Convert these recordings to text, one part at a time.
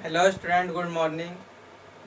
Hello student, good morning.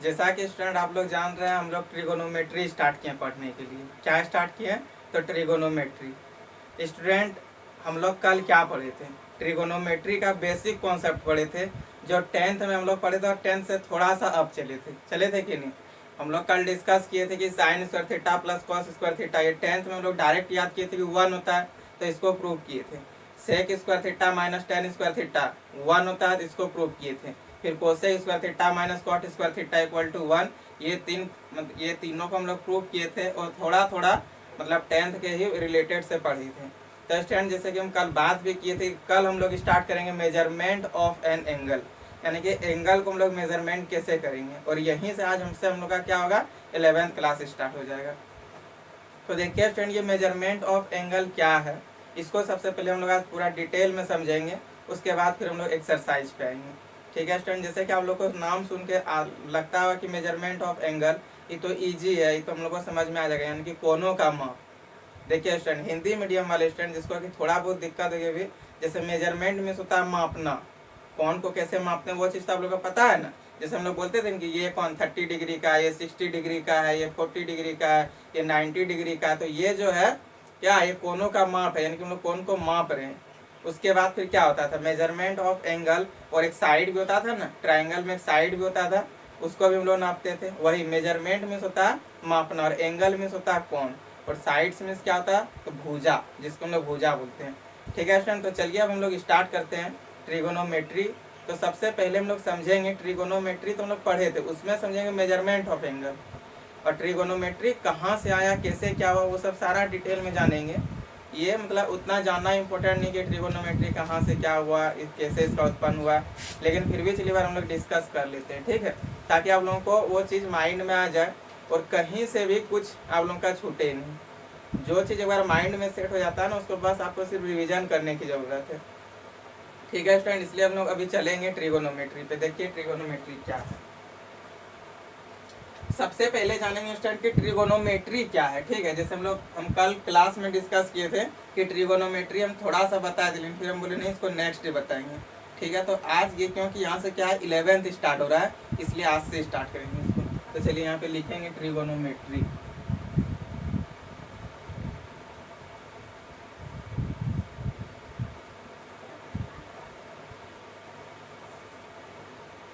जैसा कि student आप लोग जान रहे हैं, हम लोग ट्रिगोनोमेट्री स्टार्ट किए पढ़ने के लिए। क्या स्टार्ट किए? तो ट्रिगोनोमेट्री। स्टूडेंट, हम लोग कल क्या पढ़े थे? ट्रिगोनोमेट्री का बेसिक कॉन्सेप्ट पढ़े थे, जो 10th में हम लोग पढ़े थे और 10th से थोड़ा सा अब चले थे कि नहीं? हम लोग कल डिस्कस किए थे कि sine square theta plus cos square theta, ये 10th में हम लोग डायरेक्ट याद किए थे कि 1 होता है, तो इसको प्रूव किए थे। Sec square theta minus tan square theta 1 होता है, तो इसको प्रूव किए थे। फिर cosec square theta minus cot square theta equal to 1, ये तीनों को हम लोग प्रूव किए थे और थोड़ा थोड़ा मतलब 10th के ही रिलेटेड से पढ़े थे। तो स्टूडेंट, जैसे कि हम कल बात भी किए थे, कल हम लोग स्टार्ट करेंगे मेजरमेंट ऑफ एन एंगल, यानी कि एंगल को हम लोग मेजरमेंट कैसे करेंगे, और यहीं से आज हमसे हम लोग का क्या होगा, 11th क्लास स्टार्ट हो जाएगा। तो देखिए स्टूडेंट, ये मेजरमेंट ऑफ एंगल क्या है, इसको सबसे पहले हम लोग आज पूरा डिटेल में समझेंगे, उसके बाद फिर हम लोग एक्सरसाइज पे आएंगे। ठीक है स्टूडेंट, जैसे कि आप लोग को नाम सुन के लगता होगा कि मेजरमेंट ऑफ एंगल, ये तो इजी है, ये तो हम लोग को समझ में आ जाएगा, यानी कि कोनों का माप। देखिए स्टूडेंट, हिंदी मीडियम वाले स्टूडेंट जिसको कि थोड़ा बहुत दिक्कत होगी भी, जैसे मेजरमेंट में होता है मापना, कौन को कैसे मापते हैं वो चीज़ तो आप लोग को पता है ना। जैसे हम लोग बोलते थे कि ये कौन 30 डिग्री का है, ये 60 डिग्री का है, ये 40 डिग्री का है, ये 90 डिग्री का है, तो ये जो है क्या, ये कोनों का माप है, यानी कि हम लोग कौन को माप रहे हैं। उसके बाद फिर क्या होता था, मेजरमेंट ऑफ एंगल, और एक साइड भी होता था ना, ट्राइंगल में एक साइड भी होता था, उसको भी हम लोग नापते थे। वही मेजरमेंट में होता है मापना, और एंगल में होता है कौन, और साइड्स में क्या होता है, तो भुजा, जिसको हम लोग भुजा बोलते हैं। ठीक है स्टूडेंट, तो चलिए अब हम लोग स्टार्ट करते हैं ट्रिगोनोमेट्री। तो सबसे पहले हम लोग समझेंगे ट्रिगोनोमेट्री, तो हम लोग पढ़े थे, उसमें समझेंगे मेजरमेंट ऑफ एंगल, और ट्रिगोनोमेट्री कहाँ से आया, कैसे क्या हुआ, वो सब सारा डिटेल में जानेंगे। ये मतलब उतना जानना इम्पोर्टेंट नहीं कि ट्रिगोनोमेट्री कहाँ से क्या हुआ, कैसे इसका उत्पन्न हुआ, लेकिन फिर भी चलिए बार हम लोग डिस्कस कर लेते हैं, ठीक है, ताकि आप लोगों को वो चीज़ माइंड में आ जाए और कहीं से भी कुछ आप लोगों का छूटे नहीं। जो चीज़ एक बार माइंड में सेट हो जाता है ना, उसको बस आपको सिर्फ रिविजन करने की ज़रूरत है। ठीक है स्टूडेंट, इसलिए हम लोग अभी चलेंगे ट्रिगोनोमेट्री पे। देखिए ट्रिगोनोमेट्री क्या है, सबसे पहले जानेंगे स्टूडेंट कि ट्रिगोनोमेट्री क्या है। ठीक है, जैसे हम कल क्लास में डिस्कस किए थे कि ट्रिगोनोमेट्री हम थोड़ा सा बता दिए, फिर हम बोले नहीं इसको नेक्स्ट डे बताएंगे। ठीक है, तो आज ये क्योंकि यहाँ से क्या है 11th स्टार्ट हो रहा है, इसलिए आज से स्टार्ट करेंगे इसको। तो चलिए यहाँ पे लिखेंगे ट्रिगोनोमेट्री।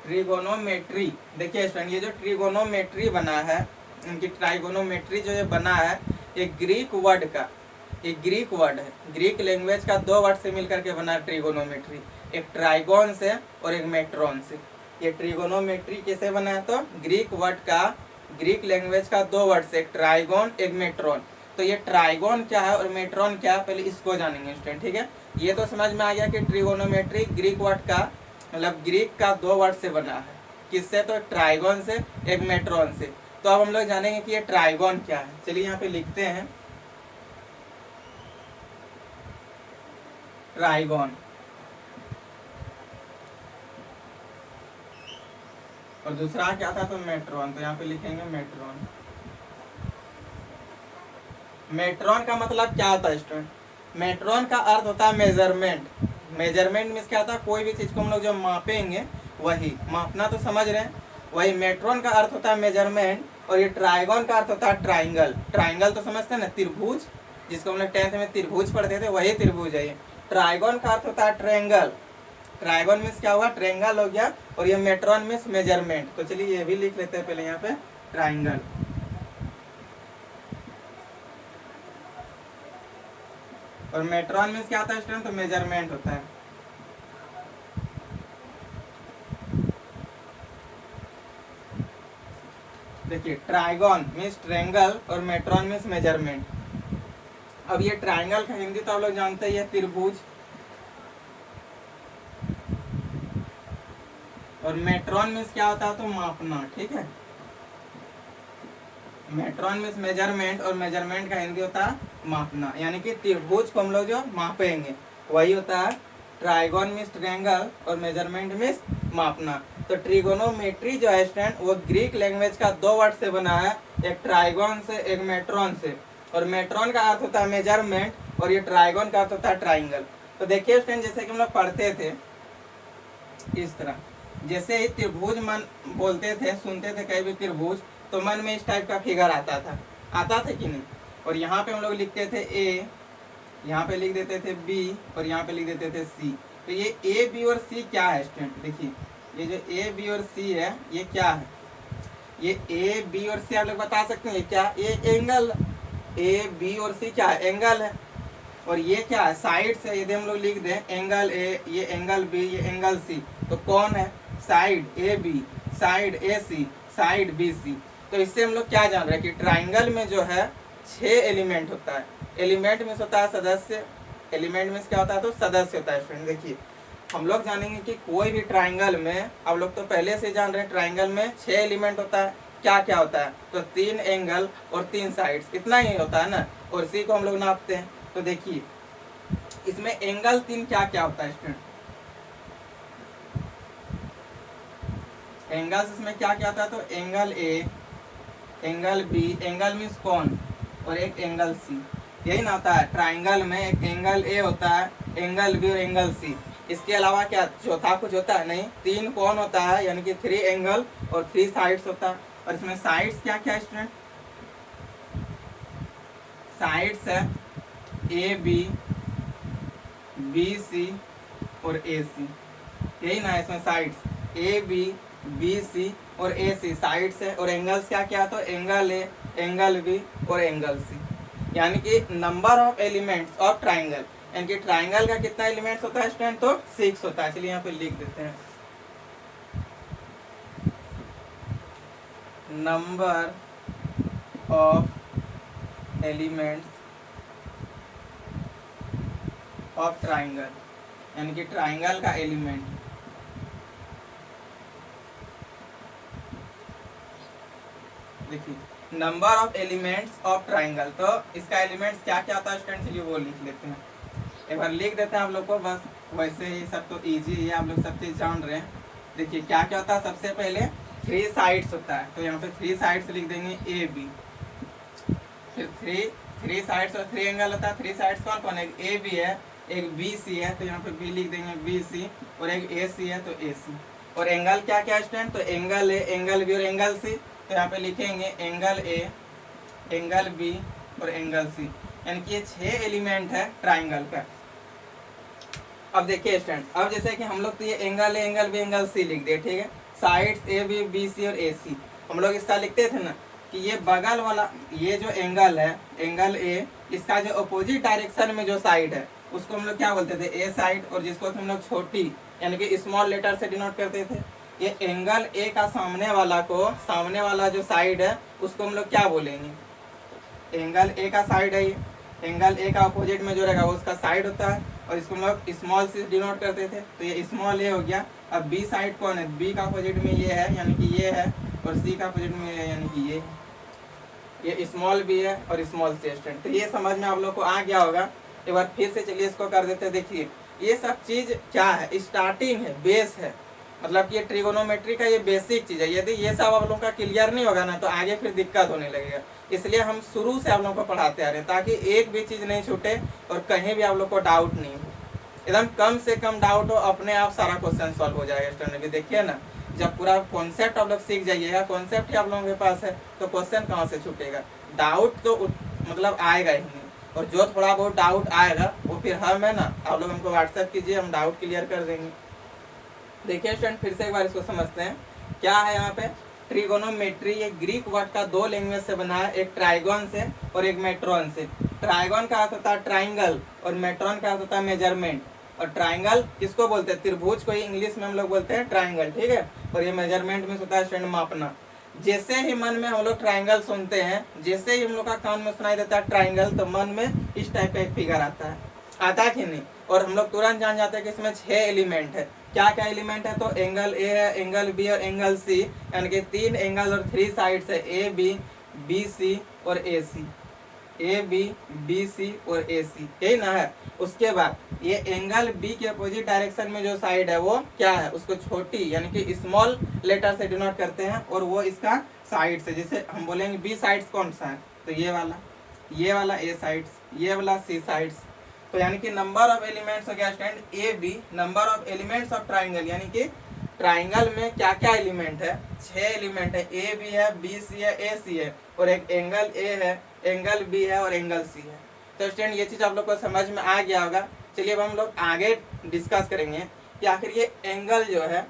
ट्रिगोनोमेट्री, देखिए स्टूडेंट, ये जो ट्रिगोनोमेट्री बना है, इनकी ट्राइगोनोमेट्री जो ये बना है, ये ग्रीक वर्ड का, ये ग्रीक वर्ड है, ग्रीक लैंग्वेज का 2 वर्ड से मिलकर के बना है ट्रिगोनोमेट्री, एक ट्राइगोन से और एक मेट्रॉन से। ये ट्रिगोनोमेट्री कैसे बना है, तो ग्रीक वर्ड का, ग्रीक लैंग्वेज का 2 वर्ड से, एक ट्राइगोन एक मेट्रॉन। तो ये ट्राइगोन क्या है और मेट्रॉन क्या है, पहले इसको जानेंगे स्टूडेंट। ठीक है, ये तो समझ में आ गया कि ट्रिगोनोमेट्री ग्रीक वर्ड का मतलब ग्रीक का 2 वर्ड से बना है, किससे, तो ट्राइगोन से एक मेट्रॉन से। तो अब हम लोग जानेंगे कि ये ट्राइगोन क्या है। चलिए यहाँ पे लिखते हैं ट्राइगोन, और दूसरा क्या था, तो मेट्रॉन, तो यहाँ पे लिखेंगे मेट्रॉन। मेट्रॉन का मतलब क्या होता है स्टूडेंट, मेट्रॉन का अर्थ होता है मेजरमेंट। मेजरमेंट मीन्स क्या होता है, कोई भी चीज़ को हम लोग जो मापेंगे, वही मापना तो समझ रहे हैं, वही मेट्रॉन का अर्थ होता है मेजरमेंट। और ये ट्राइगोन का अर्थ होता है ट्राइंगल। ट्राइंगल तो समझते हैं ना, त्रिभुज, जिसको हम लोग 10th में त्रिभुज पढ़ते थे, वही त्रिभुज है ये। ट्राइगोन का अर्थ होता है ट्रेंगल, ट्राइगोन मीन्स क्या हुआ, ट्रेंगल हो गया, और ये मेट्रॉन मीन्स मेजरमेंट। तो चलिए ये भी लिख लेते हैं पहले यहाँ पे ट्राइंगल, और मेट्रॉन मीन्स क्या होता है स्टूडेंट, तो मेजरमेंट होता है। देखिए ट्राइगोन मीन्स ट्रेंगल और मेट्रॉन मीन्स मेजरमेंट। अब ये ट्राइंगल का हिंदी तो आप लोग जानते ही है, त्रिभुज, और मेट्रॉन मीन्स क्या होता है, तो मापना। ठीक है, मेट्रॉन मीन्स मेजरमेंट, और मेजरमेंट का हिंदी होता है मापना, यानी कि त्रिभुज को हम लोग जो मापेंगे वही होता है ट्राइगोन मीन्स ट्रायंगल, और मेजरमेंट मीन्स मापना। तो ट्रिगोनोमेट्री जो है स्टूडेंट, वो ग्रीक लैंग्वेज का 2 वर्ड से बना है, एक ट्राइगोन से एक मेट्रॉन से, और मेट्रॉन का अर्थ होता है मेजरमेंट, और ये ट्राइगोन का अर्थ होता है ट्राइंगल। तो देखिए स्टूडेंट, जैसे कि हम लोग पढ़ते थे इस तरह, जैसे ही त्रिभुज मन बोलते थे, सुनते थे कहीं भी त्रिभुज, तो मन में इस टाइप का फिगर आता था कि नहीं। और यहाँ पे हम लोग लिखते थे ए, यहाँ पे लिख देते थे बी, और यहाँ पे लिख देते थे सी। तो ये ए बी और सी क्या है स्टूडेंट, देखिए ये जो ए बी और सी है ये क्या है, ये ए बी और सी आप लोग बता सकते हैं क्या, ये एंगल, ए बी और सी क्या है, एंगल है। और ये क्या है, साइड से, यदि हम लोग लिख दें एंगल ए, ये एंगल बी, ये एंगल सी, तो कौन है, side A B, side A C, side B C. तो इससे हम लोग क्या जान रहे हैं कि ट्राइंगल में जो है 6 एलिमेंट होता है। एलिमेंट मीन्स होता है सदस्य, एलिमेंट मीन्स क्या होता है, तो सदस्य होता है फ्रेंड। देखिए हम लोग जानेंगे कि कोई भी ट्राइंगल में, आप लोग तो पहले से जान रहे हैं ट्राइंगल में 6 एलिमेंट होता है। क्या क्या होता है, तो 3 एंगल और 3 साइड्स, इतना ही होता है ना, और इसी को हम लोग नापते हैं। तो देखिए इसमें एंगल 3 क्या क्या होता है स्टूडेंट, एंगल्स इसमें क्या क्या होता है, तो angle A, angle B, angle means कौन, और एक एंगल सी, यही ना होता है ट्राइंगल में। एक एंगल ए होता है, एंगल बी और एंगल सी। इसके अलावा क्या चौथा कुछ होता है, नहीं, 3 कौन होता है, यानी कि 3 एंगल और 3 साइड्स होता है। और इसमें साइड्स क्या क्या स्टूडेंट, साइड्स है ए बी, बी सी और ए सी, यही ना है इसमें sides, A B, B C और ए सी साइड्स है। और एंगल्स क्या क्या, तो एंगल ए, एंगल बी और एंगल सी। यानी कि number of elements of triangle, यानी कि ट्राइंगल का कितना एलिमेंट्स होता है स्टूडेंट, तो 6 होता है। चलिए यहाँ पे लिख देते हैं, number of elements of triangle, यानी कि ट्राइंगल का एलिमेंट, देखिए number of elements of triangle, तो इसका एलिमेंट्स क्या क्या होता है स्टूडेंट, चलिए वो लिख लेते हैं। एक बार लिख देते हैं आप लोग को, बस वैसे ही सब तो इजी है, आप लोग सब चीज़ जान रहे हैं। देखिए क्या क्या होता है, सबसे पहले 3 साइड्स होता है, तो यहाँ पे 3 साइड्स लिख देंगे ए बी, फिर 3 साइड्स और 3 एंगल होता है। 3 साइड्स कौन कौन है, एक ए बी है, एक बी सी है, तो यहाँ पे बी लिख देंगे बी सी, और एक ए सी है तो ए सी। और एंगल क्या क्या स्टूडेंट, तो एंगल ए, एंगल बी और एंगल सी, तो यहाँ पे लिखेंगे एंगल ए, एंगल बी और एंगल सी, यानी कि ये 6 एलिमेंट है ट्राइंगल का। अब देखिए स्टूडेंट, अब जैसे कि हम लोग तो ये angle A, angle B, angle C लिख दिए, ठीक है, sides A B, B C और ए सी। हम लोग इसका लिखते थे ना कि ये बगल वाला, ये जो एंगल है, एंगल ए, इसका जो अपोजिट डायरेक्शन में जो साइड है उसको हम लोग क्या बोलते थे, ए साइड, और जिसको हम लोग छोटी यानी कि स्मॉल लेटर से डिनोट करते थे। ये एंगल ए का सामने वाला को, सामने वाला जो साइड है उसको हम लोग क्या बोलेंगे, एंगल ए का साइड है, ये एंगल ए का अपोजिट में जो रहेगा वो उसका साइड होता है, और इसको हम लोग स्मॉल से डिनोट करते थे। तो ये स्मॉल ए हो गया। अब बी साइड कौन है, बी का अपोजिट में ये है, यानी कि ये है, और सी का अपोजिट में है, यानी कि ये स्मॉल बी है और स्मॉल सी स्टूडेंट। तो ये समझ में आप लोग को आ गया होगा। एक बार फिर से चलिए इसको कर देते हैं। देखिए ये सब चीज़ क्या है, स्टार्टिंग है, बेस है, मतलब कि ये ट्रिगोनोमेट्री का ये बेसिक चीज़ है। यदि ये सब आप लोगों का क्लियर नहीं होगा ना तो आगे फिर दिक्कत होने लगेगा। इसलिए हम शुरू से आप लोगों को पढ़ाते आ रहे हैं ताकि एक भी चीज़ नहीं छूटे और कहीं भी आप लोग को डाउट नहीं हो, एकदम कम से कम डाउट हो, अपने आप सारा क्वेश्चन सॉल्व हो जाएगा स्टूडेंट। भी देखिए ना, जब पूरा कॉन्सेप्ट आप लोग सीख जाइएगा, कॉन्सेप्ट ही आप लोगों के पास है, तो क्वेश्चन कहाँ से छूटेगा, डाउट तो मतलब आएगा ही नहीं। और जो थोड़ा बहुत डाउट आएगा वो फिर हम है ना, आप लोग हमको व्हाट्सएप कीजिए, हम डाउट क्लियर कर देंगे। देखिए स्टूडेंट फिर से एक बार इसको समझते हैं। क्या है यहाँ पे, ट्रिगोनोमेट्री ये ग्रीक वर्ड का 2 लैंग्वेज से बना है, एक ट्राइगोन से और एक मेट्रॉन से। ट्राइगोन का अर्थ होता है ट्राइंगल और मेट्रॉन का अर्थ होता है मेजरमेंट। और ट्राइंगल किसको बोलते हैं, त्रिभुज को ही इंग्लिश में हम लोग बोलते हैं ट्राइंगल, ठीक है। और ये मेजरमेंट में होता है स्टूडेंट मापना। जैसे ही मन में हम लोग ट्राइंगल सुनते हैं, जैसे ही हम लोग का कान में सुनाई देता है ट्राइंगल, तो मन में इस टाइप का एक फिगर आता है कि नहीं। और हम लोग तुरंत जान जाते हैं कि इसमें 6 एलिमेंट है। क्या क्या एलिमेंट है, तो एंगल ए है, एंगल बी और एंगल सी, यानी कि 3 एंगल और 3 साइड्स है, ए बी, बी सी और A C, A B, B C और ए सी, यही ना है। उसके बाद ये एंगल बी के अपोजिट डायरेक्शन में जो साइड है वो क्या है, उसको छोटी यानी कि स्मॉल लेटर से डिनोट करते हैं, और वो इसका साइड से, जैसे हम बोलेंगे बी साइड्स कौन सा है, तो ये वाला ए साइड्स, ये वाला सी साइड्स। तो यानी कि नंबर ऑफ एलिमेंट्स हो गया student A B, number of elements of triangle, यानी कि ट्राइंगल में क्या क्या एलिमेंट है, 6 एलिमेंट है, ए बी है, बी सी है, ए सी है, और एक एंगल ए है, एंगल बी है और एंगल सी है। तो स्टूडेंट ये चीज आप लोग को समझ में आ गया होगा। चलिए अब हम लोग आगे डिस्कस करेंगे कि आखिर ये एंगल जो है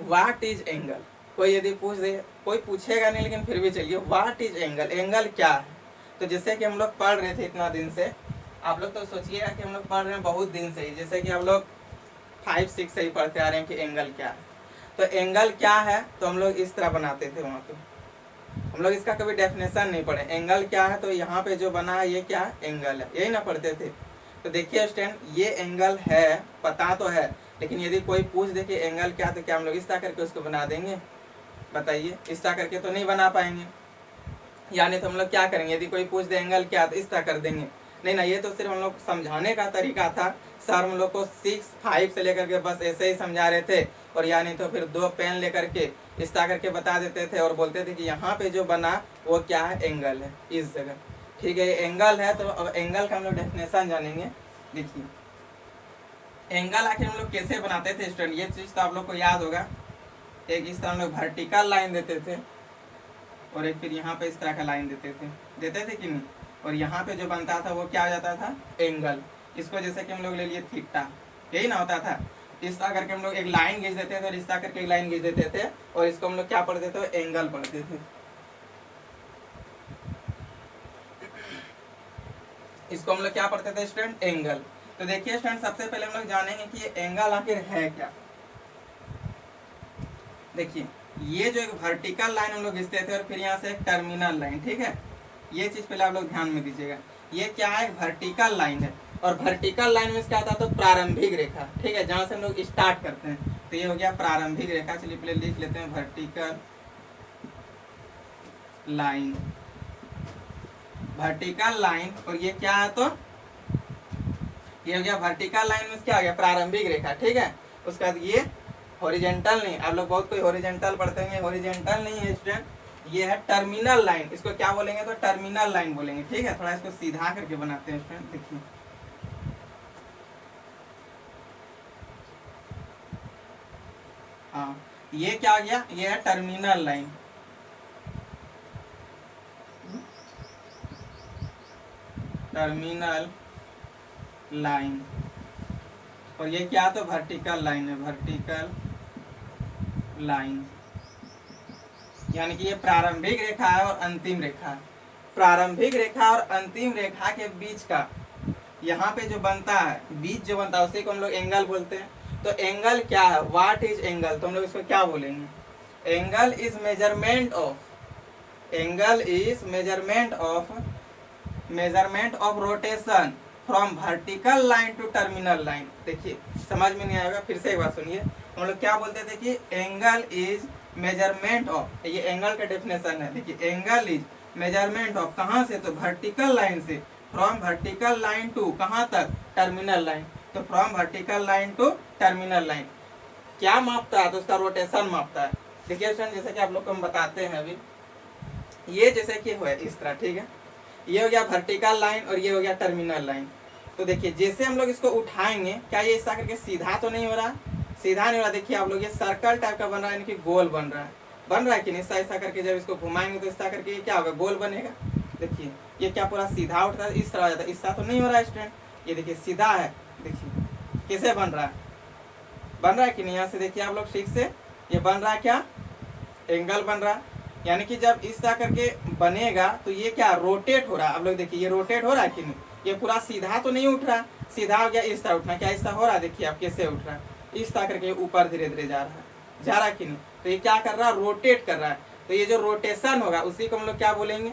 व्हाट इज एंगल। कोई यदि पूछ दे, कोई पूछेगा नहीं लेकिन फिर भी चलिए, व्हाट इज एंगल, एंगल क्या है। तो जैसे कि हम लोग पढ़ रहे थे इतना दिन से, आप लोग तो सोचिएगा कि हम लोग पढ़ रहे हैं बहुत दिन से ही, जैसे कि हम लोग 5-6 से ही पढ़ते आ रहे हैं कि एंगल क्या है। तो एंगल क्या है तो हम लोग इस तरह बनाते थे वहाँ पे, हम लोग इसका कभी डेफिनेशन नहीं पढ़े। एंगल क्या है तो यहाँ पे जो बना है ये क्या है, एंगल है, यही ना पढ़ते थे। तो देखिए स्टूडेंट, ये एंगल है, पता तो है, लेकिन यदि कोई पूछ दे कि एंगल क्या, तो क्या हम लोग इस तरह करके उसको बना देंगे? बताइए, इस तरह करके तो नहीं बना पाएंगे। यानी तो हम लोग क्या करेंगे, यदि कोई पूछ दे एंगल क्या तो इस तरह कर देंगे? नहीं ना, ये तो सिर्फ हम लोग समझाने का तरीका था। सर हम लोग को 6-5 से लेकर के बस ऐसे ही समझा रहे थे, और यानी तो फिर 2 पेन लेकर के इस तरह करके बता देते थे और बोलते थे कि यहाँ पे जो बना वो क्या है, एंगल है इस जगह। ठीक है, ये एंगल है। तो अब एंगल का हम लोग डेफिनेशन जानेंगे। देखिए एंगल आखिर हम लोग कैसे बनाते थे स्टूडेंट, ये चीज तो आप लोग को याद होगा। एक इस तरह हम लोग वर्टिकल लाइन देते थे, और एक फिर यहाँ पे इस तरह का लाइन देते थे कि नहीं, और यहाँ पे जो बनता था वो क्या हो जाता था, एंगल। इसको जैसे कि हम लोग ले लिए थीटा, यही ना होता था। इस तरह करके हम लोग एक लाइन खींच देते थे और इस तरह करके एक लाइन खींच देते थे, और इसको हम लोग क्या पढ़ते थे, एंगल पढ़ते थे। इसको हम लोग क्या पढ़ते थे स्टूडेंट, एंगल। तो देखिए स्टूडेंट, सबसे पहले हम लोग जानेंगे कि ये एंगल आखिर है क्या। देखिए ये जो एक वर्टिकल लाइन हम लोग खींचते थे और फिर यहाँ से एक टर्मिनल लाइन, ठीक है, ये चीज पहले आप लोग ध्यान में दीजिएगा। ये क्या है, वर्टिकल लाइन है, और वर्टिकल लाइन में क्या था तो प्रारंभिक रेखा, ठीक है, जहां से हम लोग स्टार्ट करते हैं। तो ये हो गया प्रारंभिक रेखा। चलिए पहले लिख लेते हैं वर्टिकल लाइन, वर्टिकल लाइन। और ये क्या है तो ये हो गया वर्टिकल लाइन में क्या हो गया, प्रारंभिक रेखा, ठीक है। उसके बाद ये हॉरिजेंटल नहीं, आप लोग बहुत कोई हॉरिजेंटल पढ़ते हैं, हॉरिजेंटल नहीं है स्टूडेंट, ये है टर्मिनल लाइन। इसको क्या बोलेंगे तो टर्मिनल लाइन बोलेंगे, ठीक है। थोड़ा इसको सीधा करके बनाते हैं स्टूडेंट, देखिए हाँ, ये क्या आ गया, ये है टर्मिनल लाइन। Terminal line. और ये क्या तो वर्टिकल लाइन है, वर्टिकल लाइन, यानी कि ये प्रारंभिक रेखा है और अंतिम रेखा है। प्रारंभिक रेखा और अंतिम रेखा के बीच का यहाँ पे जो बनता है, बीच जो बनता है, उसी को हम लोग एंगल बोलते हैं। तो एंगल क्या है, व्हाट इज एंगल, तो हम लोग इसको क्या बोलेंगे, angle is measurement of, angle is measurement of rotation from vertical line to terminal line. देखिए समझ में नहीं आएगा, फिर से एक बार सुनिए। हम लोग क्या बोलते थे कि एंगल इज मेजरमेंट ऑफ, ये एंगल का डेफिनेशन है। देखिए एंगल इज मेजरमेंट ऑफ, कहाँ से तो वर्टिकल लाइन से, फ्रॉम वर्टिकल लाइन टू कहाँ तक, टर्मिनल लाइन। तो from vertical line to terminal line क्या मापता है तो उसका रोटेशन मापता है। देखिए जैसे कि आप लोग को हम बताते हैं अभी, ये जैसे कि हुआ इस तरह, ठीक है, ये हो गया वर्टिकल लाइन और ये हो गया टर्मिनल लाइन। तो देखिए जैसे हम लोग इसको उठाएंगे, क्या ये ऐसा करके सीधा तो नहीं हो रहा, सीधा नहीं हो रहा। देखिए आप लोग ये सर्कल टाइप का बन रहा है, यानी कि गोल बन रहा है कि नहीं। ऐसा करके जब इसको घुमाएंगे तो इस तरह करके क्या होगा, गोल बनेगा। देखिए ये क्या पूरा सीधा उठता है, इस तरह हो जाता है, इस तरह तो नहीं हो रहा है स्टूडेंट। ये देखिए सीधा है, देखिए कैसे बन रहा है कि नहीं। यहाँ से देखिए आप लोग ठीक से, ये बन रहा है क्या, एंगल बन रहा है। यानी कि जब इस तरह करके बनेगा तो ये क्या रोटेट हो रहा है। आप लोग देखिए ये रोटेट हो रहा है कि नहीं, ये पूरा सीधा तो नहीं उठ रहा, सीधा हो गया, इस तरह उठना, क्या इस तरह हो रहा है, देखिए आप कैसे उठ रहा है, इस तरह करके ऊपर धीरे धीरे जा रहा है कि नहीं। तो ये क्या कर रहा है, रोटेट कर रहा है। तो ये जो रोटेशन होगा उसी को हम लोग क्या बोलेंगे,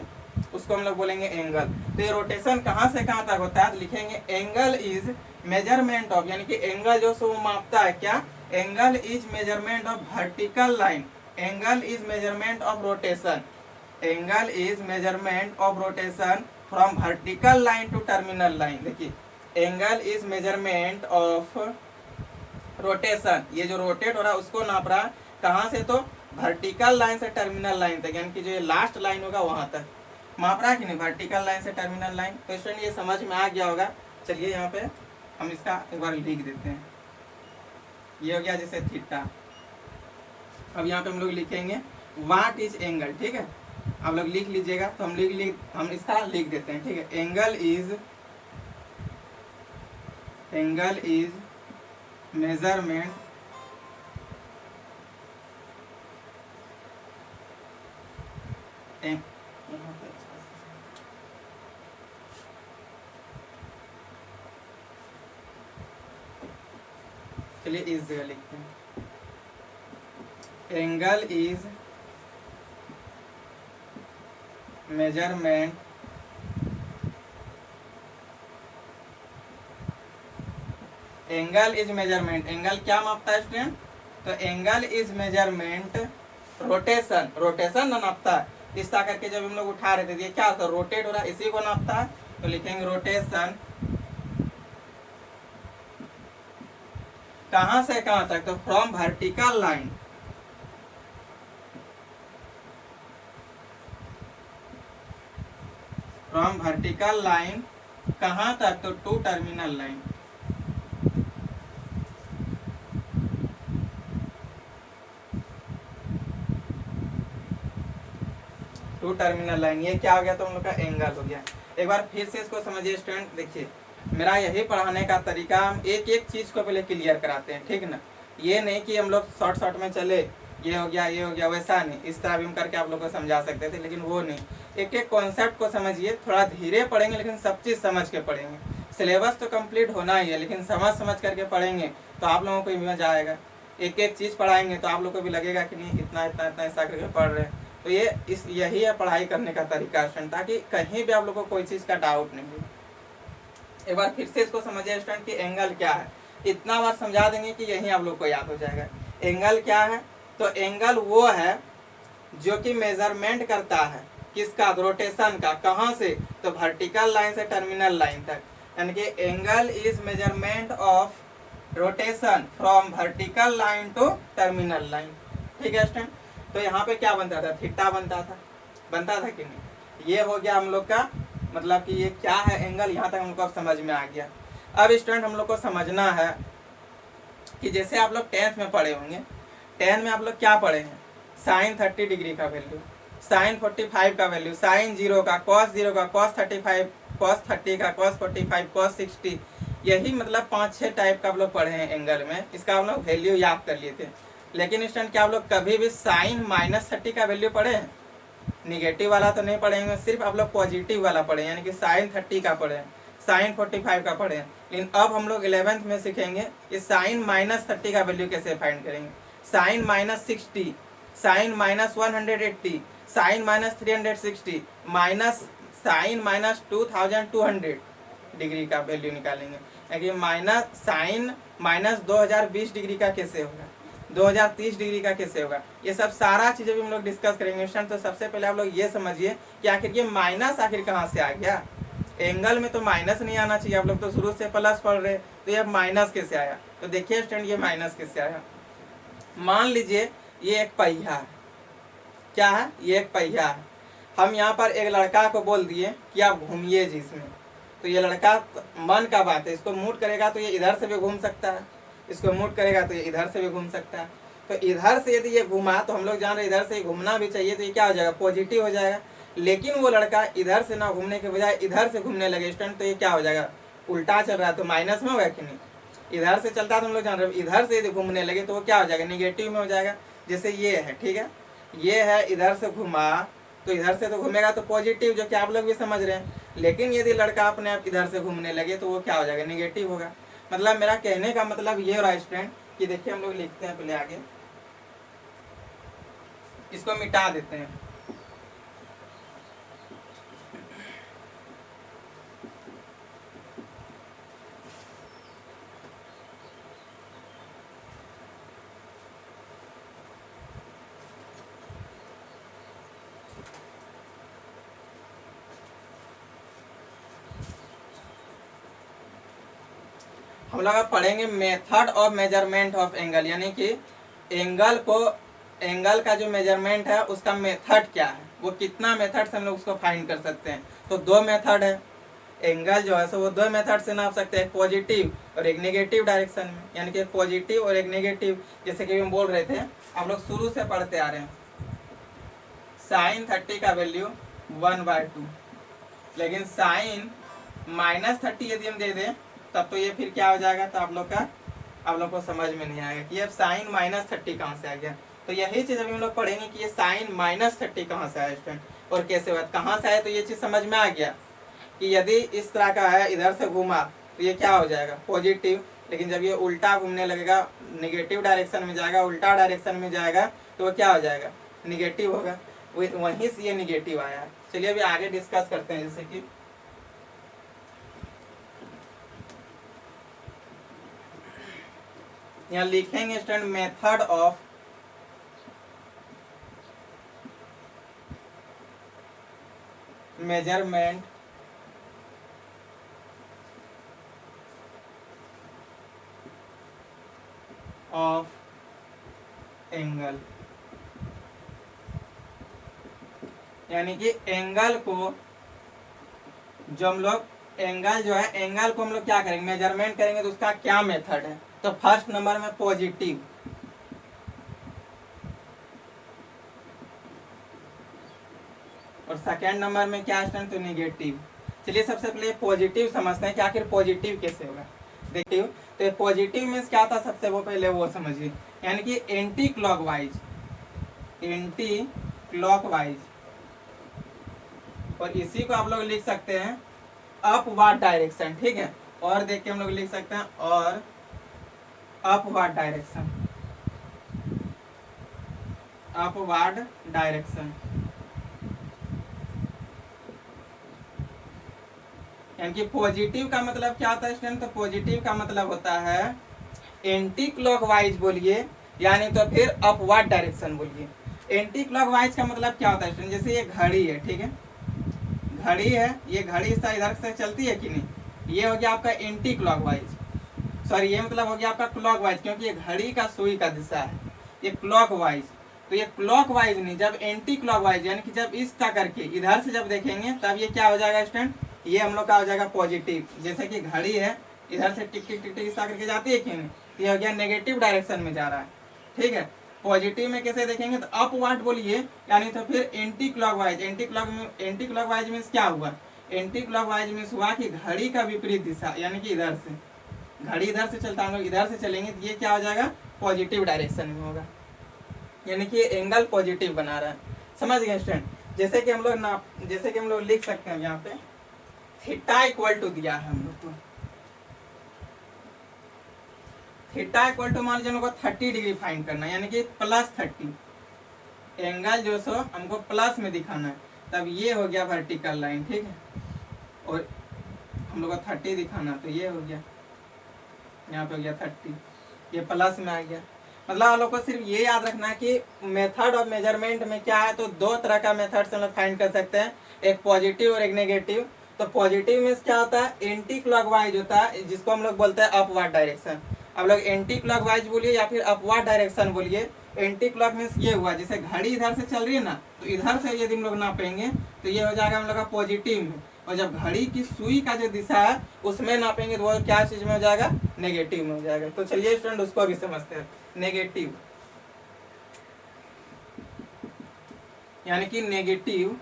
उसको हम लोग बोलेंगे एंगल। तो ये रोटेशन कहाँ से कहाँ तक होता है, तो लिखेंगे एंगल इज मेजरमेंट ऑफ, यानी कि एंगल जो सो मापता है क्या, angle is measurement of vertical line, angle is measurement of rotation, angle is measurement of rotation from vertical line to terminal line. देखिए angle is measurement of rotation, ये जो rotate हो रहा है उसको नाप रहा है कहाँ से, तो वर्टिकल लाइन से टर्मिनल लाइन तक, यानी कि जो ये लास्ट लाइन होगा वहां तक माप रहा है कि नहीं, वर्टिकल लाइन से टर्मिनल लाइन। तो स्टूडेंट ये समझ में आ गया होगा। चलिए यहाँ पे हम इसका एक बार लिख देते हैं। ये हो गया जैसे थीटा। अब यहाँ पे हम लोग लिखेंगे व्हाट इज एंगल, ठीक है, आप लोग लिख लीजिएगा। तो हम इसका लिख देते हैं, ठीक है। एंगल इज मेजरमेंट चलिए इस जगह लिखते हैं, angle is measurement angle is measurement, angle क्या मापता है स्टूडेंट? तो angle is measurement rotation, rotation ना नापता है। इस तरह करके जब हम लोग उठा रहे थे ये क्या होता है, रोटेट हो रहा है, इसी को नापता है। तो लिखेंगे रोटेशन कहां से कहां तक, तो from vertical line, from vertical line कहां तक, तो to terminal line. To terminal line, ये क्या हो गया, तो हम लोग का एंगल हो गया। एक बार फिर से इसको समझिए स्टूडेंट, देखिए मेरा यही पढ़ाने का तरीका, हम एक एक चीज को पहले क्लियर कराते हैं, ठीक ना। ये नहीं कि हम लोग शॉर्ट में चले, ये हो गया ये हो गया, वैसा नहीं। इस तरह भी हम करके आप लोग को समझा सकते थे, लेकिन वो नहीं। एक एक कॉन्सेप्ट को समझिए, थोड़ा धीरे पढ़ेंगे लेकिन सब चीज़ समझ के पढ़ेंगे। सिलेबस तो कंप्लीट होना ही है, लेकिन समझ करके पढ़ेंगे तो आप लोगों को भी मजा आएगा। एक एक चीज़ पढ़ाएंगे तो आप लोग को भी लगेगा कि नहीं इतना इतना इतना ऐसा करके पढ़ रहे हैं। तो यही है पढ़ाई करने का तरीका स्टूडेंट, ताकि कहीं भी आप लोग को कोई चीज़ का डाउट नहीं हो। एक बार फिर से इसको समझिए स्टूडेंट कि एंगल क्या है, इतना बार समझा देंगे कि यही आप लोग को याद हो जाएगा। एंगल क्या है, तो एंगल वो है जो कि मेजरमेंट करता है किसका, रोटेशन का। कहाँ से, तो वर्टिकल लाइन से टर्मिनल लाइन तक, यानी कि angle is measurement of rotation from vertical line to terminal line, ठीक है स्टूडेंट। तो यहाँ पे क्या बनता था, थीटा बनता था कि नहीं। ये हो गया हम लोग का मतलब कि ये क्या है एंगल, यहाँ तक हमको अब समझ में आ गया। अब स्टूडेंट हम लोग को समझना है कि जैसे आप लोग 10th में पढ़े होंगे, 10 में आप लोग क्या पढ़े हैं, साइन 30 डिग्री का वैल्यू, साइन 45 का वैल्यू, साइन 0 का, कॉस 0 का, कॉस 35, कॉस 30 का, कॉस 45, कॉस 60, यही मतलब 5-6 टाइप का आप लोग पढ़े हैं एंगल में। इसका आप लोग वैल्यू याद कर लिए थे। लेकिन स्टूडेंट क्या आप लोग कभी भी साइन -30 का वैल्यू पढ़े हैं? निगेटिव वाला तो नहीं पढ़ेंगे, सिर्फ आप लोग पॉजिटिव वाला पढ़े, यानी कि साइन 30 का पढ़े, साइन 45 का पढ़े। लेकिन अब हम लोग 11th में सीखेंगे कि साइन -30 का वैल्यू कैसे फाइंड करेंगे। Sine -60, sine -180, sine -360, minus sine -2200 degree का वैल्यू निकालेंगे। यानी माइनस साइन -2020 डिग्री का कैसे होगा, 2030 डिग्री का कैसे होगा, ये सब सारा चीज़ें भी हम लोग डिस्कस करेंगे स्टूडेंट। तो सबसे पहले आप लोग ये समझिए कि आखिर ये माइनस आखिर कहाँ से आ गया। एंगल में तो माइनस नहीं आना चाहिए, आप लोग तो शुरू से प्लस पढ़ रहे, तो ये माइनस कैसे आया। तो देखिए स्टूडेंट ये माइनस कैसे आया। मान लीजिए ये एक पहिया है, क्या है, ये एक पहिया है। हम यहाँ पर एक लड़का को बोल दिए कि आप घूमिए जिसमें, तो ये लड़का मन का बात है, इसको मूड करेगा तो ये इधर से भी घूम सकता है, इसको मूड करेगा तो ये इधर से भी घूम सकता है। तो इधर से यदि ये घुमा तो हम लोग जान रहे इधर से घूमना भी चाहिए, तो ये क्या हो जाएगा, पॉजिटिव हो जाएगा। लेकिन वो लड़का इधर से ना घूमने के बजाय इधर से घूमने लगे स्टूडेंट, तो ये क्या हो जाएगा, उल्टा चल रहा है, तो माइनस में होगा कि नहीं। इधर से चलता है तो हम लोग जान रहे इधर से यदि घूमने लगे तो वो क्या हो जाएगा, निगेटिव में हो जाएगा। जैसे ये है, ठीक है, ये है इधर से घुमा तो इधर से तो घूमेगा तो पॉजिटिव, जो कि आप लोग भी समझ रहे हैं। लेकिन यदि लड़का अपने आप इधर से घूमने लगे तो वो क्या हो जाएगा, निगेटिव होगा। मतलब मेरा कहने का मतलब ये हो रहा है स्टूडेंट कि देखिए हम लोग लिखते हैं पहले आगे, इसको मिटा देते हैं। हम लोग अब पढ़ेंगे method of measurement of angle, यानी कि एंगल का जो मेजरमेंट है उसका मेथड क्या है, वो कितना मेथड से हम लोग उसको फाइंड कर सकते हैं। तो 2 मेथड है, एंगल जो है सो वो दो मेथड से नाप सकते हैं, एक पॉजिटिव और एक नेगेटिव डायरेक्शन में, यानी कि एक पॉजिटिव और एक नेगेटिव। जैसे कि हम बोल रहे थे, हम लोग शुरू से पढ़ते आ रहे हैं, साइन 30 का वैल्यू 1/2, लेकिन साइन -30 यदि हम दे दें तब तो ये फिर क्या हो जाएगा, तो आप लोग को समझ में नहीं आएगा कि अब साइन -30 कहाँ से आ गया। तो यही चीज़ अभी हम लोग पढ़ेंगे कि ये साइन -30 कहाँ से आया स्टूडेंट, और कैसे हुआ, कहाँ से आया। तो ये चीज़ समझ में आ गया कि यदि इस तरह का है, इधर से घूमा तो ये क्या हो जाएगा, पॉजिटिव, लेकिन जब ये उल्टा घूमने लगेगा, निगेटिव डायरेक्शन में जाएगा, उल्टा डायरेक्शन में जाएगा, तो वो क्या हो जाएगा, निगेटिव होगा। वहीं से ये निगेटिव आया। चलिए अभी आगे डिस्कस करते हैं। जैसे कि यहाँ लिखेंगे student, method of measurement of angle, यानी कि एंगल को जो हम लोग एंगल जो है, एंगल को हम लोग क्या करेंगे, मेजरमेंट करेंगे, तो उसका क्या मेथड है। तो फर्स्ट नंबर में पॉजिटिव, और सेकेंड नंबर में क्या है, तो नेगेटिव। चलिए सबसे पहले पॉजिटिव समझते हैं कि आखिर पॉजिटिव कैसे होगा। देखिए, तो पॉजिटिव मीन्स क्या था, सबसे वो पहले वो समझिए, यानी कि एंटी क्लॉकवाइज, एंटी क्लॉकवाइज, और इसी को आप लोग लिख सकते हैं अपवार्ड डायरेक्शन, ठीक है। और देख के हम लोग लिख सकते हैं, और अपवार्ड डायरेक्शन, अपवार्ड डायरेक्शन, यानी कि पॉजिटिव का मतलब क्या होता है स्टूडेंट, तो पॉजिटिव का मतलब होता है एंटी क्लॉकवाइज बोलिए, यानी तो फिर अपवार्ड डायरेक्शन बोलिए। एंटी क्लॉकवाइज का मतलब क्या होता है स्टूडेंट, जैसे ये घड़ी है, ठीक है, घड़ी है, ये घड़ी इधर से चलती है कि नहीं, ये हो गया आपका एंटी क्लॉकवाइज, सॉरी ये मतलब हो गया आपका क्लॉकवाइज, क्योंकि ये घड़ी का सुई का दिशा है, ये क्लॉकवाइज। तो ये क्लॉकवाइज नहीं, जब एंटी क्लॉकवाइज, यानी कि जब इस तरह करके इधर से जब देखेंगे तब ये क्या हो जाएगा स्टूडेंट, ये हम लोग का हो जाएगा पॉजिटिव। जैसे कि घड़ी है, इधर से टिक टिक टिक टिक इस तरह करके जाती है कि नहीं, ये हो गया नेगेटिव डायरेक्शन में जा रहा है, ठीक है। पॉजिटिव में कैसे देखेंगे, तो अपवार्ड बोलिए, यानी तो फिर anti clockwise. Anti clockwise means क्या हुआ, एंटी क्लॉकवाइज मीन्स हुआ कि घड़ी का विपरीत दिशा, यानी कि इधर से, घड़ी इधर से चलता, हम लोग इधर से चलेंगे तो ये क्या हो जाएगा, पॉजिटिव डायरेक्शन में होगा, यानी कि एंगल पॉजिटिव बना रहा है। समझ गए स्टूडेंट। जैसे कि हम लोग लिख सकते हैं यहाँ पे, थीटा इक्वल टू दिया है हम लोग को, थीटा इक्वल टू मान लीजिए हमको 30 डिग्री फाइंड करना है, यानी कि +30, एंगल जो सो हमको प्लस में दिखाना है, तब ये हो गया वर्टिकल लाइन, ठीक है, और हम लोग को 30 दिखाना, तो ये हो गया, यहाँ पे हो गया 30, ये प्लस में आ गया। मतलब आप लोग को सिर्फ ये याद रखना है कि मेथड ऑफ मेजरमेंट में क्या है, तो दो तरह का मेथड से हम लोग फाइंड कर सकते हैं, एक पॉजिटिव और एक नेगेटिव। तो पॉजिटिव मीन्स क्या होता है, एंटी क्लॉकवाइज होता है, जिसको हम लोग बोलते हैं अपवार्ड डायरेक्शन। आप लोग एंटी क्लॉकवाइज बोलिए या फिर अपवार्ड डायरेक्शन बोलिए। एंटी क्लॉक मीन्स ये हुआ, जैसे घड़ी इधर से चल रही है ना, तो इधर से यदि हम लोग नापेंगे तो ये हो जाएगा हम लोग का पॉजिटिव में, और जब घड़ी की सुई का जो दिशा है उसमें नापेंगे तो वो क्या चीज में हो जाएगा, नेगेटिव में हो जाएगा। तो चलिए स्टूडेंट उसको अभी समझते हैं। नेगेटिव यानी कि नेगेटिव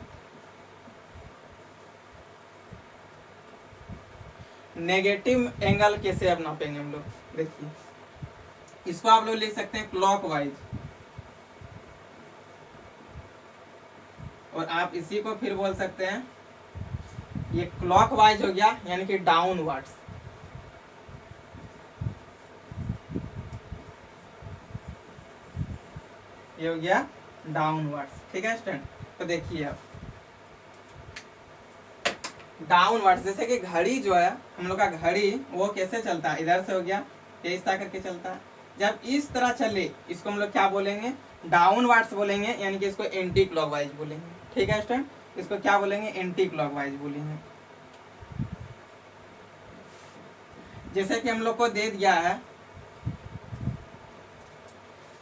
एंगल कैसे अब नापेंगे हम लोग, देखिए इसको आप लोग लिख सकते हैं क्लॉकवाइज, और आप इसी को फिर बोल सकते हैं, ये क्लॉकवाइज हो गया यानी कि डाउनवर्ड्स, ये हो गया डाउनवर्ड्स, ठीक है स्टूडेंट। तो देखिए अब डाउनवर्ड्स, जैसे कि घड़ी जो है हम लोग का, घड़ी वो कैसे चलता है, इधर से हो गया, ये इस तरह करके चलता है। जब इस तरह चले इसको हम लोग क्या बोलेंगे, डाउनवर्ड्स बोलेंगे, यानी कि इसको एंटी क्लॉकवाइज बोलेंगे, ठीक है स्टूडेंट। इसको क्या बोलेंगे, एंटी क्लॉकवाइज बोलेंगे। जैसे कि हम लोग को दे दिया है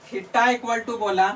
थीटा इक्वल टू बोला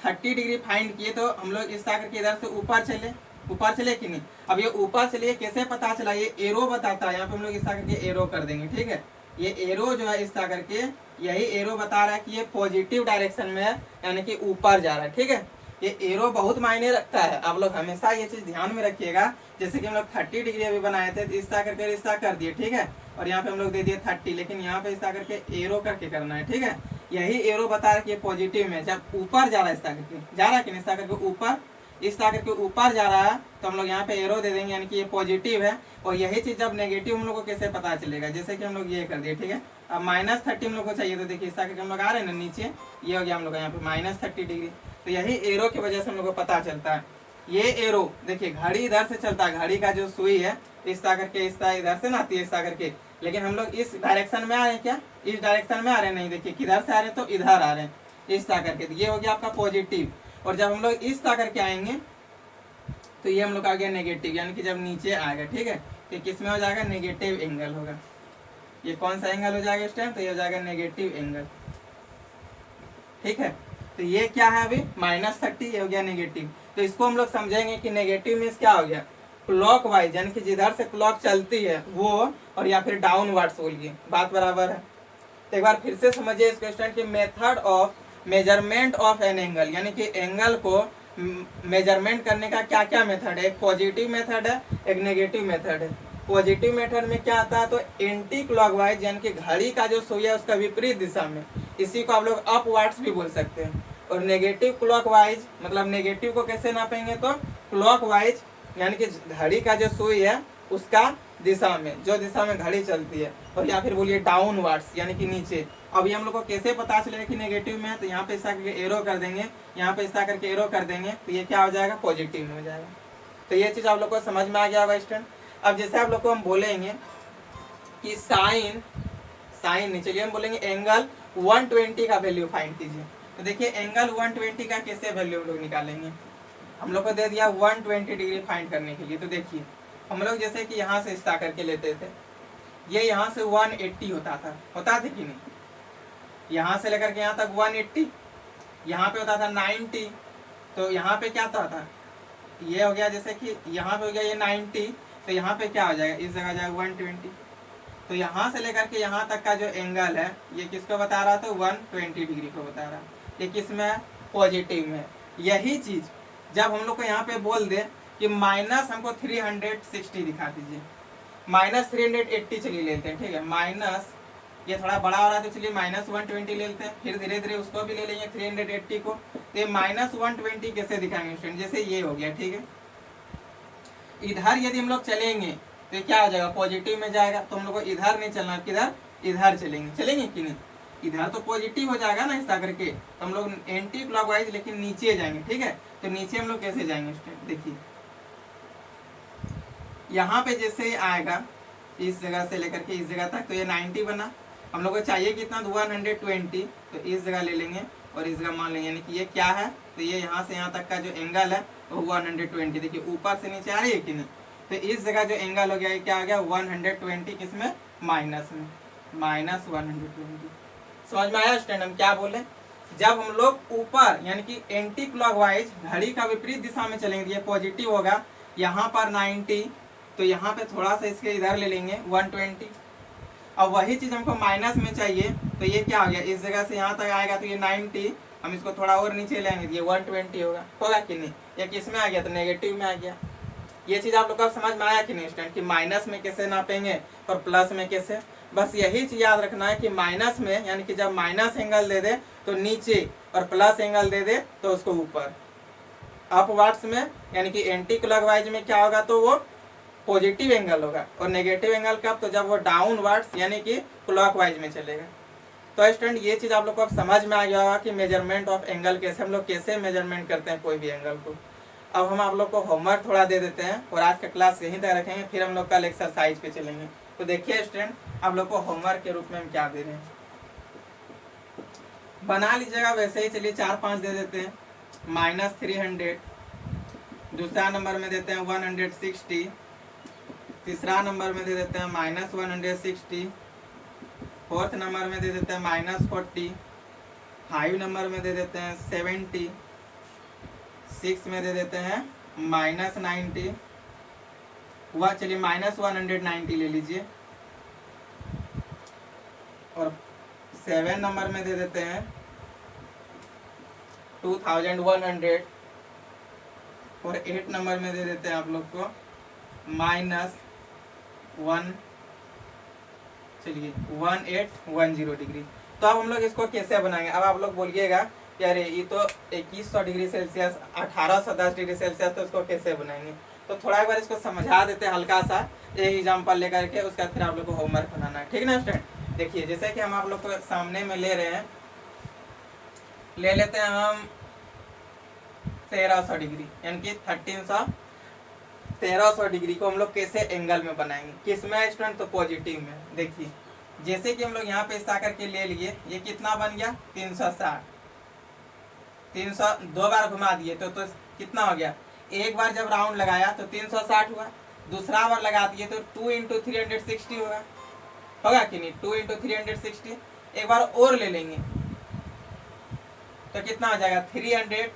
30 डिग्री फाइंड किए, तो हम लोग इस तरह करके इधर से ऊपर चले, ऊपर चले कि नहीं। अब ये ऊपर चलिए कैसे पता चला, ये एरो बताता है, यहाँ पे हम लोग इस तरह करके एरो कर देंगे, ठीक है। ये एरो जो है इस तरह करके, यही एरो बता रहा है कि ये पॉजिटिव डायरेक्शन में है, यानी कि ऊपर जा रहा है, ठीक है। ये एरो बहुत मायने रखता है, आप लोग हमेशा ये चीज ध्यान में रखिएगा। जैसे कि हम लोग 30 डिग्री अभी बनाए थे, इस तरह करके इस तरह कर दिए, ठीक है, और यहाँ पे हम लोग दे दिए 30, लेकिन यहाँ पे इस तरह करके एरो करके करना है, ठीक है। यही एरो बता रहा है कि ये पॉजिटिव में, जब ऊपर जा रहा है इस तरह करके, जा रहा है कि नहीं, इस तरह करके ऊपर, इस तरह करके ऊपर जा रहा है, तो हम लोग यहाँ पे एरो दे देंगे, यानी कि ये पॉजिटिव है। और यही चीज जब नेगेटिव हम लोग को कैसे पता चलेगा, जैसे कि हम लोग ये कर दिए, ठीक है। अब -30 हम लोग को चाहिए, तो देखिए इस तरह करके हम लोग आ रहे हैं ना नीचे, ये हो गया हम लोग यहाँ पे -30 डिग्री। तो यही एरो की वजह से हम लोग को पता चलता है। ये एरो देखिए, घड़ी इधर से चलता है, घड़ी का जो सुई है इस तरह करके, इस तरह इधर से ना आती है इस तरह करके, लेकिन हम लोग इस डायरेक्शन में आ रहे हैं क्या, इस डायरेक्शन में आ रहे हैं, नहीं देखिए किधर से आ रहे हैं, तो इधर आ रहे हैं इस तरह करके। तो ये हो गया आपका पॉजिटिव। और जब हम लोग इस तरह करके आएंगे तो ये हम लोग आ गया नेगेटिव, यानी कि जब नीचे आएगा, ठीक है, तो किस में हो जाएगा, नेगेटिव एंगल होगा। ये कौन सा एंगल हो जाएगा इस टाइम, तो ये हो जाएगा नेगेटिव एंगल, ठीक है। तो ये क्या है अभी -30, ये हो गया नेगेटिव। तो इसको हम लोग समझेंगे कि नेगेटिव मीन्स क्या हो गया, क्लॉक वाइज, यानी कि जिधर से क्लॉक चलती है वो, और या फिर डाउनवर्ड्स बोलिए, बात बराबर है। तो एक बार फिर से समझिए इस क्वेश्चन की, method of measurement of an angle, यानी कि एंगल को मेजरमेंट करने का क्या क्या मेथड है। एक पॉजिटिव मेथड है, एक नेगेटिव मेथड है। पॉजिटिव मेथड में क्या आता है, तो एंटी क्लॉकवाइज, यानी कि घड़ी का जो सुई है उसका विपरीत दिशा में, इसी को आप लोग अपवर्ड्स भी बोल सकते हैं। और नेगेटिव क्लॉकवाइज, मतलब नेगेटिव को कैसे नापेंगे, तो क्लॉकवाइज, यानी कि घड़ी का जो सुई है उसका दिशा में, जो दिशा में घड़ी चलती है। और या फिर बोलिए डाउनवर्ड्स, यानी कि नीचे। अब ये हम लोग को कैसे पता चलेगा कि नेगेटिव में है, तो यहाँ पे इस तरह करके एरो कर देंगे, यहाँ पे इस तरह करके एरो कर देंगे, तो ये क्या हो जाएगा, पॉजिटिव में हो जाएगा। तो ये चीज आप लोग को समझ में आ गया होगा स्टूडेंट। अब जैसे आप लोग को हम बोलेंगे कि साइन नहीं, चलिए हम बोलेंगे एंगल 120 का वैल्यू फाइंड कीजिए। तो देखिए एंगल 120 का कैसे वैल्यू हम लोग निकालेंगे। हम लोग को दे दिया 120 डिग्री फाइंड करने के लिए। तो देखिए हम लोग जैसे कि यहाँ से स्टार्ट करके लेते थे, ये यहाँ से 180 होता था कि नहीं, यहाँ से लेकर के यहाँ तक 180, यहाँ पे होता था 90, तो यहाँ पे क्या होता था, ये हो गया जैसे कि यहाँ पे हो गया ये 90, तो यहाँ पे क्या हो जाएगा, इस जगह जाएगा 120। तो यहाँ से लेकर के यहाँ तक का जो एंगल है ये किसको बता रहा था, 120 डिग्री को बता रहा है। ये किस में है, पॉजिटिव में। यही चीज जब हम लोग को यहाँ पे बोल दे कि माइनस हमको 360 दिखा दीजिए, -380 चलिए लेते हैं, ठीक है, माइनस ये थोड़ा बड़ा हो रहा है तो चलिए -120 ले लेते हैं, फिर धीरे धीरे उसको भी ले लेंगे 380 को। तो ये -120 कैसे दिखाएंगे स्टूडेंट, जैसे ये हो गया, ठीक है। इधर यदि हम लोग चलेंगे तो क्या हो जाएगा, पॉजिटिव में जाएगा। तो हम लोग को इधर नहीं चलना, किधर, इधर चलेंगे कि नहीं, इधर तो पॉजिटिव हो जाएगा ना इस तरह करके। तो हम लोग एंटी क्लॉकवाइज लेकिन नीचे जाएंगे, ठीक है। तो नीचे हम लोग कैसे जाएंगे स्टूडेंट, देखिए यहाँ पे जैसे आएगा इस जगह से लेकर के इस जगह तक, तो ये 90 बना। हम लोग को चाहिए कितना, 120, तो इस जगह ले लेंगे और इस जगह मान लेंगे, यानी कि ये क्या है, तो ये यहाँ से यहाँ तक का जो एंगल है वो 120। देखिए ऊपर से नीचे आ रही है कि नहीं, तो इस जगह जो एंगल हो गया ये क्या हो गया, 120, किसमें, माइनस में, -120। समझ में आया स्टूडेंट हम क्या बोले। जब हम लोग ऊपर यानी कि एंटी क्लॉकवाइज घड़ी का विपरीत दिशा में चलेंगे, ये पॉजिटिव होगा, यहाँ पर 90, तो यहाँ पे थोड़ा सा इसके इधर ले लेंगे 120। अब वही चीज हमको माइनस में चाहिए, तो ये क्या हो गया, इस जगह से यहाँ तक आएगा तो ये 90, हम इसको थोड़ा और नीचे लेंगे, ये 120 होगा कि नहीं। ये किस में आ गया, तो नेगेटिव में आ गया। ये चीज आप लोग को समझ में आया कि नहीं स्टूडेंट, कि माइनस में कैसे नापेंगे और प्लस में कैसे। बस यही चीज याद रखना है कि माइनस में यानी कि जब माइनस एंगल दे दे तो नीचे, और प्लस एंगल दे दे तो उसको ऊपर। अपवर्ड्स में यानी कि एंटी क्लॉकवाइज में क्या होगा, तो वो पॉजिटिव एंगल होगा, और नेगेटिव एंगल कब, तो जब वो डाउनवर्ड्स यानी कि क्लॉकवाइज में चलेगा। तो स्टूडेंट ये चीज आप लोग को अब समझ में आ गया होगा कि मेजरमेंट ऑफ एंगल कैसे, हम लोग कैसे मेजरमेंट करते हैं कोई भी एंगल को। अब हम आप लोग को होमवर्क थोड़ा दे देते हैं और आज का क्लास यहीं तक रखेंगे, फिर हम लोग कल एक्सरसाइज पे चलेंगे। तो देखिए स्टूडेंट आप लोग को होमवर्क के रूप में हम क्या दे रहे हैं, बना लीजिएगा वैसे ही। चलिए 4-5 दे देते हैं। -300, दूसरा नंबर में देते हैं 160, तीसरा नंबर में दे देते हैं -160, फोर्थ नंबर में दे देते हैं -40, 5 नंबर में दे देते हैं 70, 6 में दे देते हैं -90 हुआ, चलिए -190 ले लीजिए, और 7 नंबर में दे देते हैं 2100, और 8 नंबर में दे देते हैं आप लोग को -1, चलिए 1810 डिग्री। तो अब हम लोग इसको कैसे बनाएंगे? अब आप लोग बोलिएगा कि अरे ये तो 2100 डिग्री सेल्सियस, 1810 डिग्री सेल्सियस, तो इसको कैसे बनाएंगे? तो थोड़ा एक बार इसको समझा देते हैं हल्का सा एक एग्जाम्पल लेकर के, उसका फिर आप लोग को होमवर्क बनाना है, ठीक है ना स्टूडेंट। देखिए जैसे कि हम आप लोग को सामने में ले रहे हैं, ले लेते हैं हम 1300 डिग्री, यानी कि 1300 डिग्री को हम लोग कैसे एंगल में बनाएंगे, किस में स्टूडेंट? तो पॉजिटिव में। देखिए जैसे कि हम लोग यहाँ पे इस आकर के ले लिए, ये कितना बन गया? 360, 300 दो बार घुमा दिए तो कितना हो गया? एक बार जब राउंड लगाया तो 360 हुआ, दूसरा बार लगा दिए तो 2 × 360 होगा कि नहीं? 2 × 360। एक बार और ले लेंगे तो कितना हो जाएगा? 300,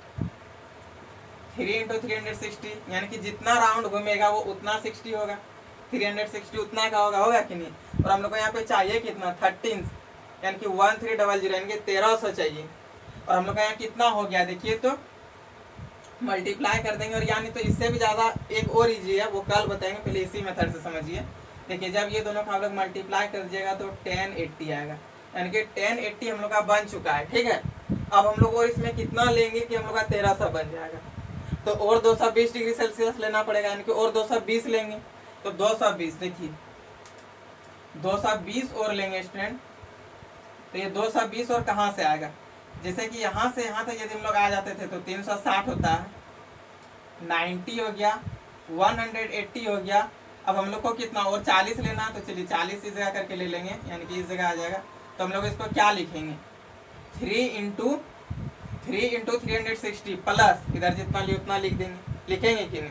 3 × 360, यानी कि जितना राउंड घूमेगा वो उतना 60 होगा, 360 उतना का होगा कि नहीं? और हम लोग को यहाँ पे चाहिए कितना? 13, यानी कि 1300, यानी कि 1300 चाहिए। और हम लोग का यहाँ कितना हो गया? देखिए तो मल्टीप्लाई कर देंगे, और यानी तो इससे भी ज़्यादा एक और इजी है, वो कल बताएंगे, पहले इसी मेथड से समझिए। देखिए जब ये दोनों का हम लोग मल्टीप्लाई कर दीजिएगा तो 1080 आएगा, यानी कि 1080 हम लोग का बन चुका है, ठीक है। अब हम लोग और इसमें कितना लेंगे कि हम लोग का 1300 बन जाएगा? तो और 220 डिग्री सेल्सियस लेना पड़ेगा, यानी कि और 220 लेंगे, तो 220, देखिए 220 और लेंगे स्टूडेंट, तो ये 220 और कहाँ से आएगा? जैसे कि यहाँ से यहाँ तक यदि हम लोग आ जाते थे तो 360 होता है, 90 हो गया, 180 हो गया। अब हम लोग को कितना और 40 लेना है, तो चलिए 40 इस जगह करके ले लेंगे, यानी कि इस जगह आ जाएगा। तो हम लोग इसको क्या लिखेंगे? 3 × 360 प्लस इधर जितना लिए उतना लिख देंगे, लिखेंगे कि नहीं?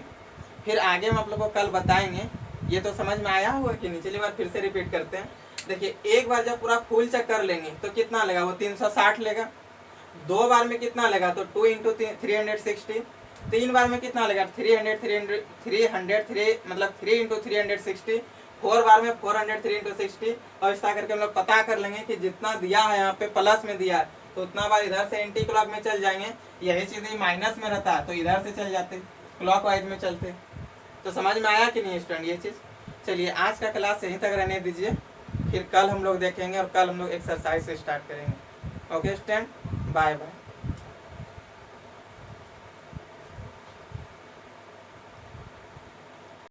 फिर आगे हम आप लोग को कल बताएंगे। ये तो समझ में आया होगा कि नहीं? चलिए बार फिर से रिपीट करते हैं। देखिए एक बार जब पूरा फुल चक्कर लेंगे तो कितना लेगा? वो 360 लेगा। दो बार में कितना लेगा? तो 2 × 360। तीन बार में कितना लेगा? 300 मतलब 3 × 360। 4 बार में 400 3 × 60। और इस तरह करके हम लोग पता कर लेंगे कि जितना दिया है यहाँ पे प्लस में दिया है, तो उतना बार इधर से एंटी क्लॉक में चल जाएंगे। यही चीज़ माइनस में रहता है तो इधर से चल जाते, क्लॉक वाइज में चलते। तो समझ में आया कि नहीं स्टूडेंट ये चीज़? चलिए आज का क्लास यहीं तक रहने दीजिए, फिर कल हम लोग देखेंगे, और कल हम लोग एक्सरसाइज से स्टार्ट करेंगे। Okay student, bye bye.